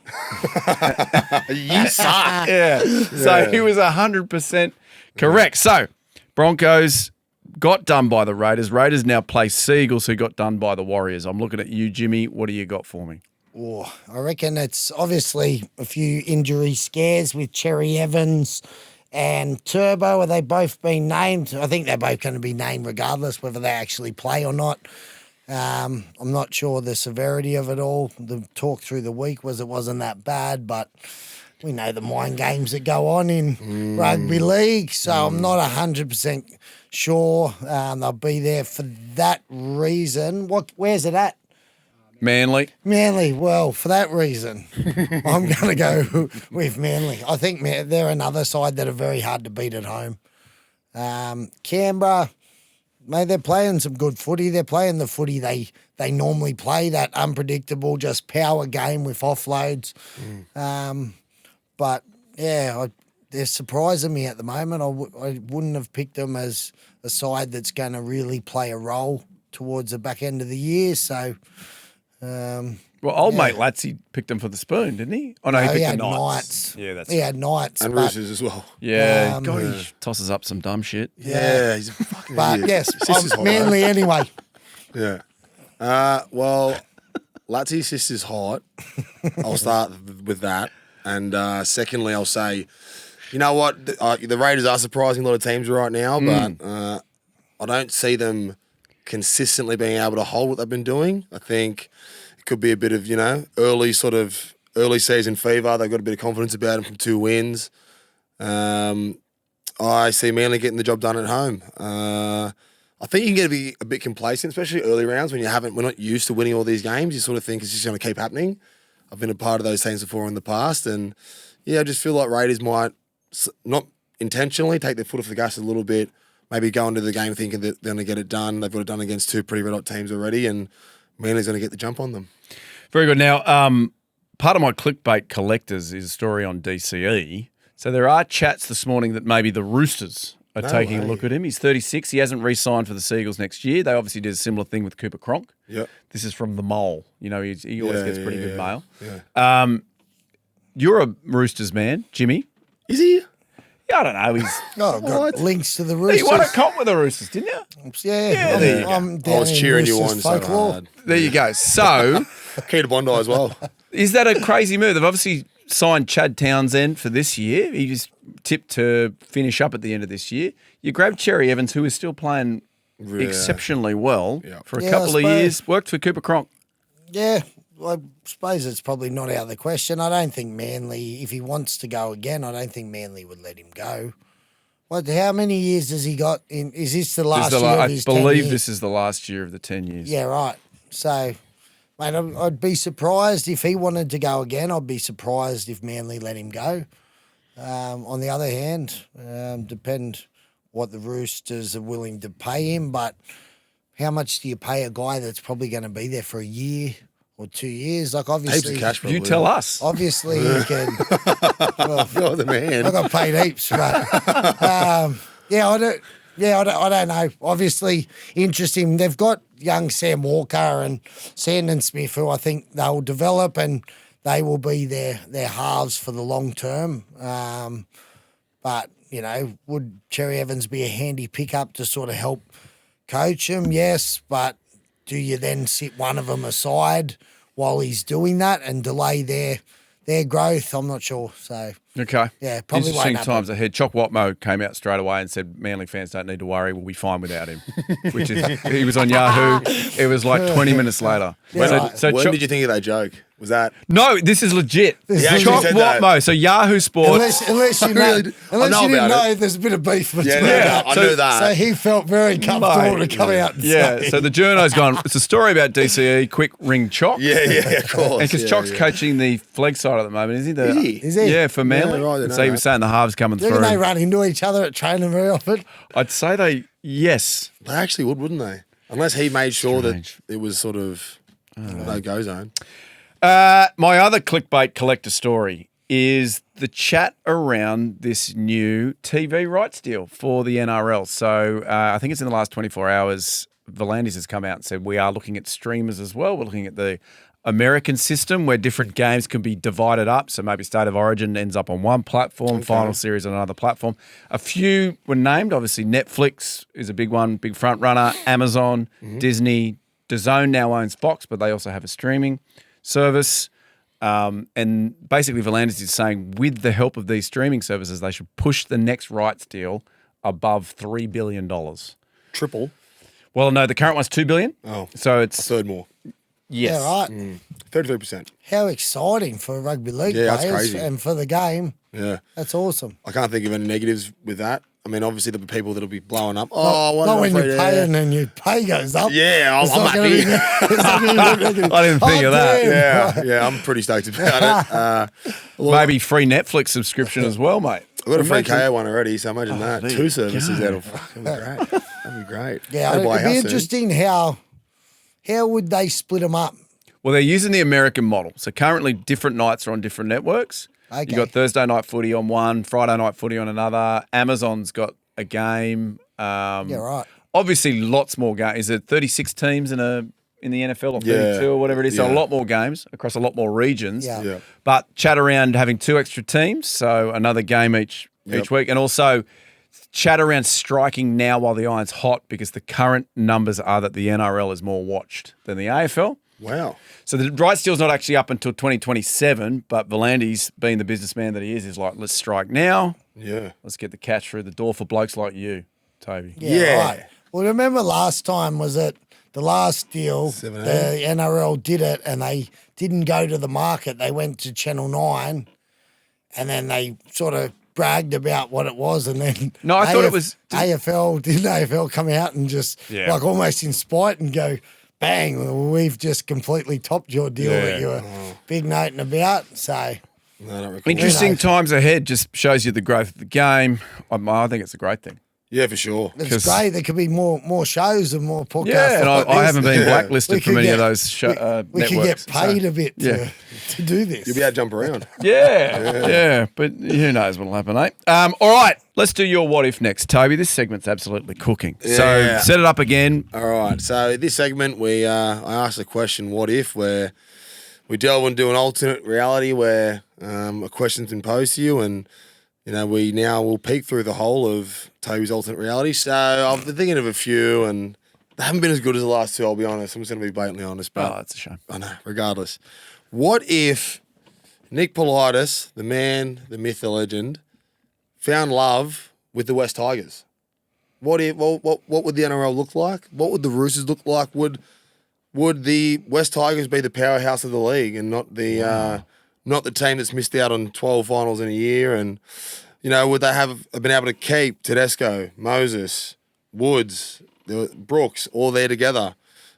You suck. Yeah. So he was 100% correct. So Broncos got done by the Raiders. Raiders now play Seagulls, who got done by the Warriors. I'm looking at you, Jimmy. What do you got for me? Oh, I reckon it's obviously a few injury scares with Cherry Evans and Turbo. Are they both been named? I think they're both going to be named regardless whether they actually play or not. I'm not sure the severity of it all. The talk through the week was it wasn't that bad, but we know the mind games that go on in rugby league, so I'm not 100% sure they'll be there for that reason. Where's it at? Manly. Well, for that reason, I'm going to go with Manly. I think they're another side that are very hard to beat at home. Canberra, mate, they're playing some good footy. They're playing the footy they normally play, that unpredictable, just power game with offloads. But, yeah, they're surprising me at the moment. I wouldn't have picked them as a side that's going to really play a role towards the back end of the year, so... mate Latsy picked them for the spoon, didn't he? Oh, no, he picked the Knights. Yeah, that's right. He had Knights. And Roosters as well. Yeah, he tosses up some dumb shit. Yeah, he's a fucking But, idiot. yes, Manly anyway. Yeah. Well, Latsy's sister's hot. I'll start with that. And secondly, I'll say You know what? The Raiders are surprising a lot of teams right now, but I don't see them consistently being able to hold what they've been doing. I think it could be a bit of, early season fever. They've got a bit of confidence about them from 2 wins. I see Manly getting the job done at home. I think you can get a bit complacent, especially early rounds when we're not used to winning all these games. You sort of think it's just going to keep happening. I've been a part of those teams before in the past, and I just feel like Raiders might not intentionally take their foot off the gas a little bit, maybe go into the game thinking that they're going to get it done. They've got it done against 2 pretty red-hot teams already, and Manly's going to get the jump on them. Very good. Now, part of my clickbait collectors is a story on DCE. So there are chats this morning that maybe the Roosters are taking a look at him. He's 36. He hasn't re-signed for the Seagulls next year. They obviously did a similar thing with Cooper Cronk. Yep. This is from the Mole. He always gets pretty good mail. Yeah. You're a Roosters man, Jimmy. Is he? Yeah, I don't know. He's got links to the Roosters. You won a comp with the Roosters, didn't you? Yeah, there you go. I'm down I was cheering you Roosters on so folklore. hard. There you go. So, Key to Bondi as well. is that a crazy move? They've obviously signed Chad Townsend for this year. He just tipped to finish up at the end of this year. You grabbed Cherry Evans, who is still playing exceptionally well for a couple of years. Worked for Cooper Cronk. Yeah, I suppose it's probably not out of the question. I don't think Manly, if he wants to go again, I don't think Manly would let him go. How many years has he got in? Is this the last year of his 10 I believe years? this is the last year of the 10 years. Yeah, right. So, mate, I'd be surprised if he wanted to go again. I'd be surprised if Manly let him go. On the other hand, depend what the Roosters are willing to pay him, but how much do you pay a guy that's probably going to be there for a year or 2 years? Like, obviously, Heaps of cash, probably. You tell us. Obviously, you can. Well, You're the man. I got paid heaps, but I don't know. Obviously, interesting. They've got young Sam Walker and Sandon Smith, who I think they'll develop and they will be their halves for the long term. But would Cherry Evans be a handy pickup to sort of help coach him? Yes, but do you then sit one of them aside while he's doing that and delay their growth? I'm not sure. So Okay. yeah, probably Interesting won't times ahead. Chock Watmo came out straight away and said Manly fans don't need to worry. We'll be fine without him. Which is he was on Yahoo. It was like 20 minutes later. Yeah, When did you think of that joke? Was that? No, this is legit. This is Chock legit. Said that. Watmo. So Yahoo Sports. Unless you know, I unless know you didn't about know, there's a bit of beef between them. I knew that. So he felt very comfortable to come out and say. So the journo's gone, it's a story about DCE, quick ring Chock. Yeah, of course. And because Chock's coaching the flag side at the moment, is he? Is he? Yeah, for Manly. Yeah, right, I didn't so know he was saying the halves coming Do you reckon through. they run into each other at training very often? I'd say yes. They actually would, wouldn't they? Unless he made sure Strange. that it was sort of no-go zone. My other clickbait collector story is the chat around this new TV rights deal for the NRL. So I think it's in the last 24 hours, Volandis has come out and said we are looking at streamers as well. We're looking at the American system where different games can be divided up. So maybe State of Origin ends up on one platform, Final Series on another platform. A few were named. Obviously, Netflix is a big one, big front runner. Amazon, Disney, DAZN now owns Fox, but they also have a streaming service. And basically, Volandis is saying with the help of these streaming services, they should push the next rights deal above $3 billion. Triple. Well, no, the current one's $2 billion. Oh, So it's third more. yes. Yeah, right. 33%. How exciting for rugby league Yeah, that's players crazy. and for the game. Yeah. That's awesome. I can't think of any negatives with that. I mean, obviously, there'll be people that'll be blowing up. Oh, Not when you're paying and your pay goes up. Yeah, It's I'm not gonna happy. be- it's not gonna be negative. I didn't think of that. damn. Yeah, I'm pretty stoked about it. Maybe free Netflix subscription as well, mate. I've got a free Imagine- KO one already, so imagine that. there 2 you services, go. that'd be great. That'd be great. Yeah, I'd buy a it'd be house soon. interesting how would they split them up? Well, they're using the American model. So currently, different nights are on different networks. Okay. You got Thursday night footy on one, Friday night footy on another. Amazon's got a game. Yeah, right. Obviously, lots more games. Is it 36 teams in the NFL or 32 or whatever it is? So a Yeah. lot more games across a lot more regions. Yeah. Yeah. But chat around having 2 extra teams, so another game each week, and also chat around striking now while the iron's hot because the current numbers are that the NRL is more watched than the AFL. Wow. So the right deal's not actually up until 2027, but Volandi's, being the businessman that he is like, let's strike now. Yeah. Let's get the cash through the door for blokes like you, Toby. Yeah. Right. Well, remember last time, was it the last deal, 7, the NRL did it and they didn't go to the market. They went to Channel 9 and then they sort of bragged about what it was, and then No, I thought it was didn't AFL come out and just like almost in spite and go, bang, we've just completely topped your deal that you were big noting about. So No, I don't recall. interesting times ahead. Just shows you the growth of the game. I think it's a great thing. Yeah, for sure. it's great. There could be more shows and more podcasts. Yeah, and like I this. haven't been blacklisted from any of those We could networks. get paid So, a bit to do this. You'll be able to jump around. Yeah, but who knows what'll happen, eh? All right, let's do your what if next, Toby. This segment's absolutely cooking. So Yeah. set it up again. All right. So this segment, I asked the question, what if, where we delve into an alternate reality where a question's been posed to you, and we now will peek through the whole of Toby's alternate reality. So I've been thinking of a few, and they haven't been as good as the last two, I'll be honest. I'm just going to be blatantly honest. But That's a shame. I know, regardless. What if Nick Politis, the man, the myth, the legend, found love with the West Tigers? What would the NRL look like? What would the Roosters look like? Would the West Tigers be the powerhouse of the league and not the team that's missed out on 12 finals in a year? And would they have been able to keep Tedesco, Moses, Woods, Brooks all there together?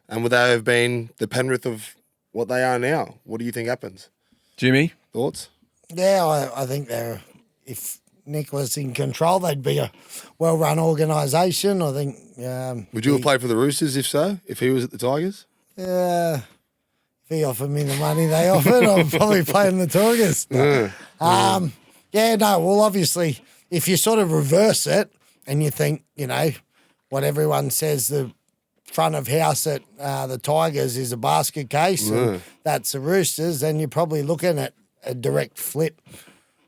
And would they have been the Penrith of what they are now? What do you think happens? Jimmy? Thoughts? Yeah, I think if Nick was in control, they'd be a well-run organisation. I think. Would you have played for the Roosters if so? If he was at the Tigers? Yeah. If he offered me the money they offered, I'd probably play in the Tigers. Well, obviously, if you sort of reverse it and you think, what everyone says, the front of house at the Tigers is a basket case, and that's the Roosters, then you're probably looking at a direct flip.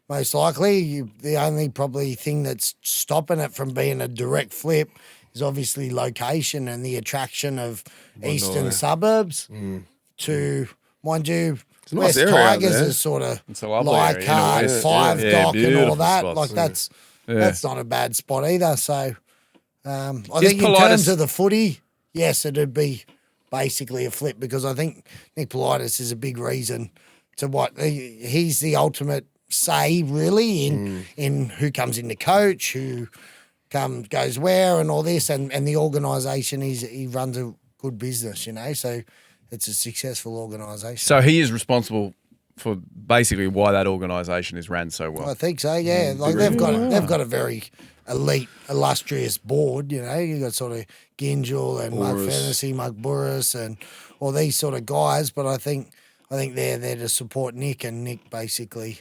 Most likely, the only probably thing that's stopping it from being a direct flip is obviously location and the attraction of eastern suburbs to, mind you, nice West area out Tigers there. is sort of It's a lovely area, Leichhardt, Five Dock and all beautiful that. spots. Like that's not a bad spot either. So I Is think in Politis- terms of the footy, yes, it'd be basically a flip because I think Nick Politis is a big reason to what he's the ultimate say really in who comes in to coach, who goes where and all this, and the organisation he runs a good business, so it's a successful organisation. So he is responsible for basically why that organisation is ran so well. I think so, yeah. Like they've got a very elite, illustrious board, You got sort of Gingell and Mark Fantasy, Mark Burris and all these sort of guys, but I think they're there to support Nick, and Nick basically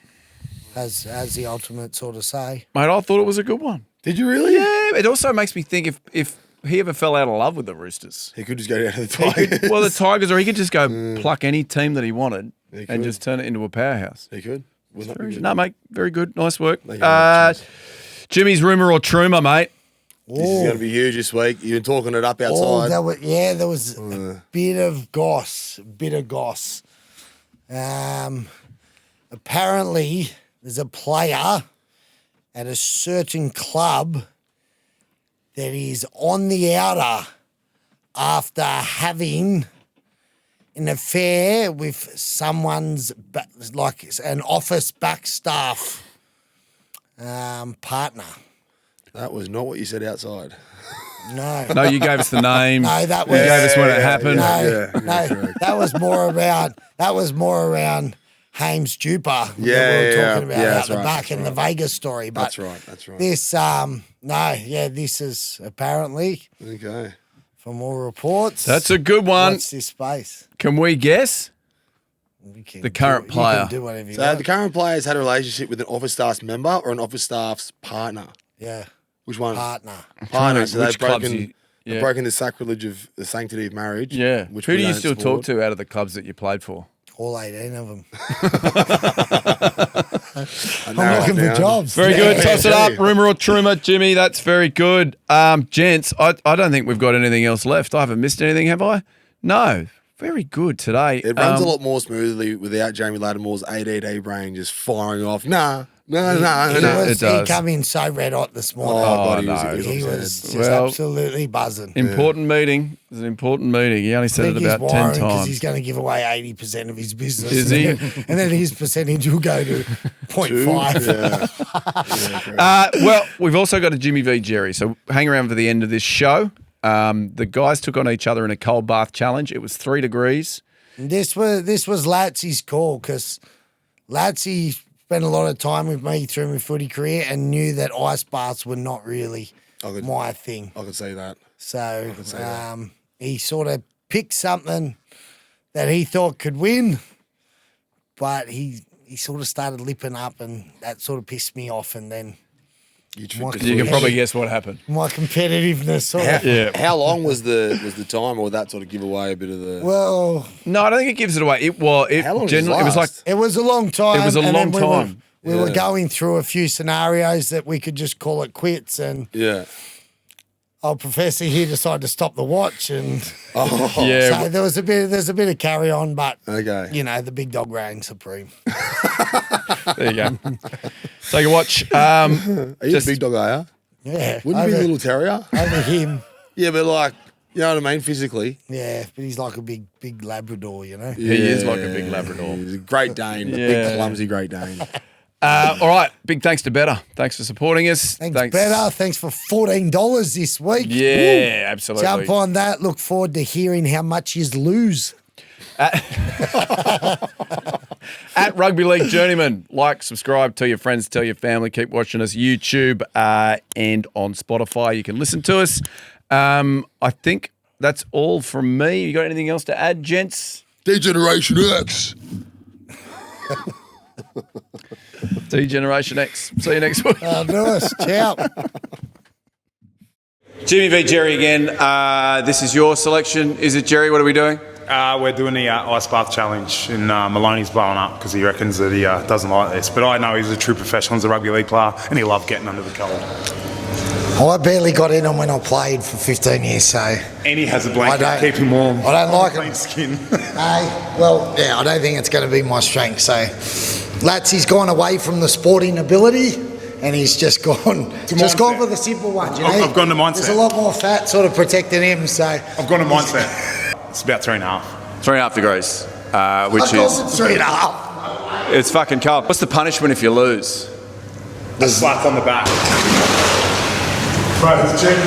has the ultimate sort of say. Mate, I thought it was a good one. Did you really? Yeah, it also makes me think if he ever fell out of love with the Roosters. He could just go down to the He Tigers. could, the Tigers, or he could just go pluck any team that he wanted and just turn it into a powerhouse. He could. Wasn't that good? No, mate, very good. Nice work. Thank you very much. Jimmy's Rumour or Trumour, mate. This is going to be huge this week. You've been talking it up outside. There was a bit of goss. Apparently, there's a player at a certain club that is on the outer after having an affair with someone's, like an office back staff partner. That was not what you said outside. No. No, you gave us the name. No, that You was. gave us when it happened. That was more around Hames Duper that we were talking about out the back in the Vegas story. But That's right. this, this is apparently Okay. from all reports. That's a good one. Watch this space. Can we guess? The current player. You can do whatever you So want. the current player has had a relationship with an office staff's member or an office staff's partner. Yeah. Which one? Partner. Partner. So Which they've clubs broken, you- they've broken the sacrilege of the sanctity of marriage. Yeah. Which Who we do you don't still support. talk to out of the clubs that you played for? All 18 of them. I'm I'm looking for jobs. Very good. Toss it Yeah. up. Rumour or Trumour, Jimmy. That's very good. Gents, I don't think we've got anything else left. I haven't missed anything, have I? No. Very good today. It runs a lot more smoothly without Jamie Latimore's ADD brain just firing off. No. He does. come in so red hot this morning. God, no. He was just Well, absolutely buzzing. Important meeting. It was an important meeting. He only said it about 10 because times. he's going to give away 80% of his business. Is he? And then his percentage will go to 0.5. Well, we've also got a Jimmy v Jerry, so hang around for the end of this show. The guys took on each other in a cold bath challenge. It was 3 degrees. This was Latsy's call because Latsy spent a lot of time with me through my footy career and knew that ice baths were not really my thing. I could say that. So he sort of picked something that he thought could win, but he sort of started lipping up, and that sort of pissed me off. And then You can probably guess what happened. my competitiveness sort of. Yeah. How long was the time, or would that sort of give away a bit of the? Well, No, I don't think it gives it away. How long does it it was like last? it was a long time. It was a and long then time. We were going through a few scenarios that we could just call it quits, and Yeah. old Professor here decided to stop the watch, and yeah. so there's a bit of carry on, but Okay. you know the big dog reigns supreme. There you go. Take a watch. Are you a big dog, are you? Yeah, Wouldn't you be a little terrier? over him. Yeah, but like, you know what I mean, physically. Yeah, but he's like a big Labrador, you know. He is like a big Labrador. He's a Great Dane, a Yeah. big clumsy Great Dane. All right. Big thanks to Better. Thanks for supporting us. Thanks, Better. Thanks for $14 this week. Yeah, absolutely. Jump on that. Look forward to hearing how much you lose. At Rugby League Journeymen, like, subscribe, tell your friends, tell your family. Keep watching us YouTube and on Spotify. You can listen to us. I think that's all from me. You got anything else to add, gents? Degeneration X. Generation X. See you next week. Nice. Ciao. Jimmy v Jerry again. This is your selection. Is it, Jerry? What are we doing? We're doing the ice bath challenge, and Maloney's blowing up because he reckons that he doesn't like this. But I know he's a true professional, he's a rugby league player, and he loved getting under the cold. I barely got in on when I played for 15 years, so... And he has a blanket to keep him warm. I don't like Clean it. skin. I don't think it's going to be my strength, so... Latsy's gone away from the sporting ability, and he's just gone for the simple ones, you know? I've gone to mindset. There's a lot more fat sort of protecting him, so... I've gone to mindset. It's about 3.5. 3.5 degrees, which is... 3.5. It's fucking cold. What's the punishment if you lose? A slap on the back. Right, it's check.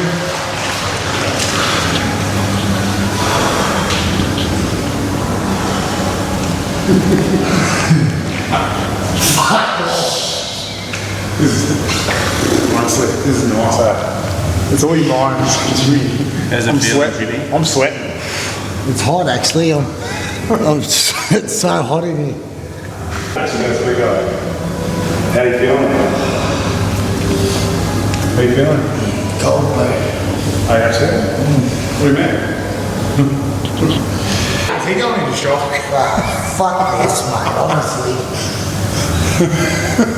Honestly, this is nice. It's all your mind. I'm sweating. I'm sweating. It's hot, actually. It's so hot in here. How do you feeling? How you feeling? Cold, mate. Are you actually? What do you mean? Is he going into shock? Fuck this, mate, honestly.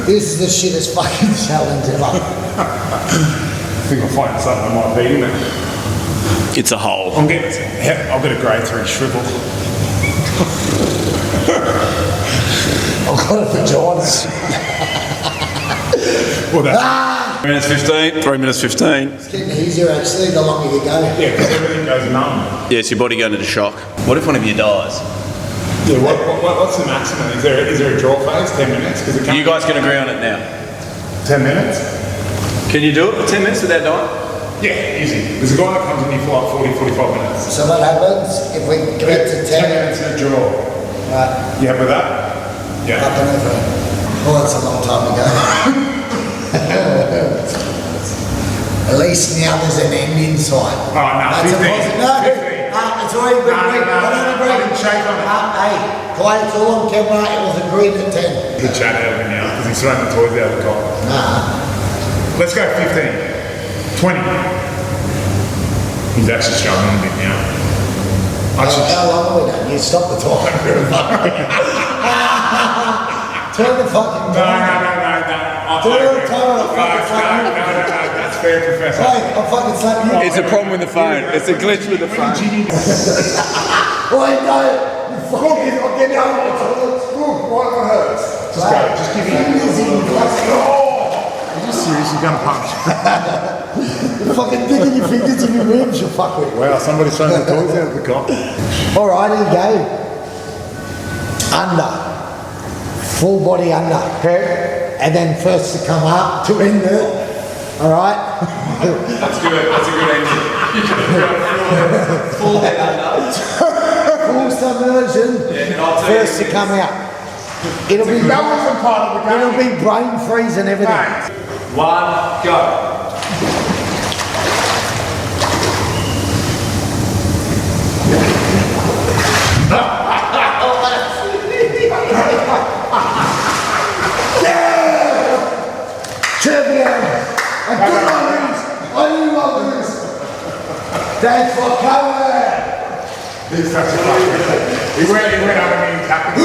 This is the shittest fucking challenge ever. I think I'll find something that might beat him. It's a hole. I've got a grade 3 shrivel. I've got a vagina. Well, that's 3 minutes 15. 3 minutes 15. It's getting easier, actually, the longer you go. yeah, because everything goes numb. Yes, your body going into shock. What if one of you dies? Yeah, what's the maximum? Is there a draw phase? 10 minutes? Because You guys can agree on it now. 10 minutes? Can you do it for 10 minutes without dying? Yeah, easy. There's a guy that comes in here for like 40, 45 minutes. So what happens if we get to 10 10? minutes and a draw. Right, You happy with that? Yeah. up and over. Well, that's a long time ago. At least now there's an end in sight. Oh, no, That's 15. a positive. No, 15. it's already been agreed. No, I don't agree. I didn't shake on it. Hey, quiet, it's all on camera. It was agreed at 10. Good chat out of him now because he's throwing the toys out of the car. Let's go 15. 20. He's actually struggling a bit now. How long are we done? You stop the time. Turn the fucking No. time. I'll Turn take the it. time on the fucking No, that's fair, Professor. Hey, I'll fucking slap you. It's a problem with the phone. It's a glitch with the phone. Wait, no. I'll get out. What hurts? Just go. Just give me. Are you serious? You're going to punch. You're fucking digging your fingers in your ribs, you fuckwit. Wow, somebody's throwing the toys out of the cop. All right, here you go. Under. Full body under. Okay. And then first to come up to end it. All right? That's good. That's a good answer. Full head under. Full submersion. Yeah, first to come out. It'll be That wasn't part of the game. It'll be brain freeze and everything. Mate. 1, go. Champion! I do not lose! I do not lose! Thanks for coming! He's such a fucker. He went over me and tapped him.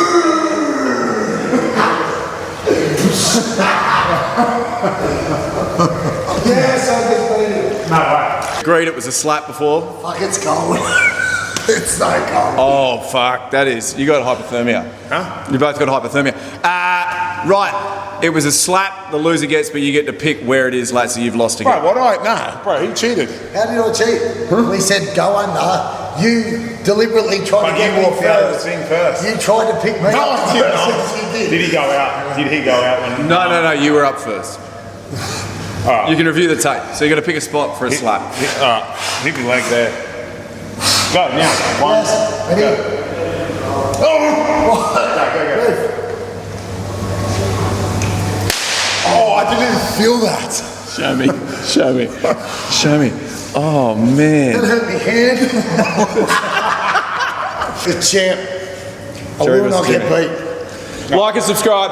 Yes, I just beat it. No way. Agreed, it was a slap before. Fuck, it's cold. It's so cold. Oh, fuck. That is. You got hypothermia. Huh? You both got hypothermia. Right. It was a slap. The loser gets, but you get to pick where it is, Latsy. You've lost again. Bro, bro, he cheated. How did I cheat? We said go under. You deliberately tried to get me walked out of the first. thing first. You tried to pick me No, up I did not. first. You did. Did he go out? Did he go out when? No. You were up first. All right. You can review the tape. So you got to pick a spot for a slap. All right. Hit your leg there. Go now. One. Yes, ready? Go. Oh! Oh, I didn't even feel that. Show me. Oh, man. Don't hurt me hand. The champ. I will not get beat. Like and subscribe.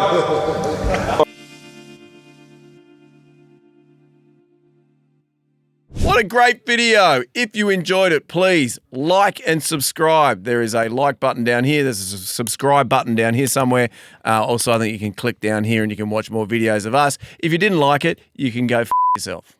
What a great video. If you enjoyed it, please like and subscribe. There is a like button down here. There's a subscribe button down here somewhere. Also, I think you can click down here and you can watch more videos of us. If you didn't like it, you can go f yourself.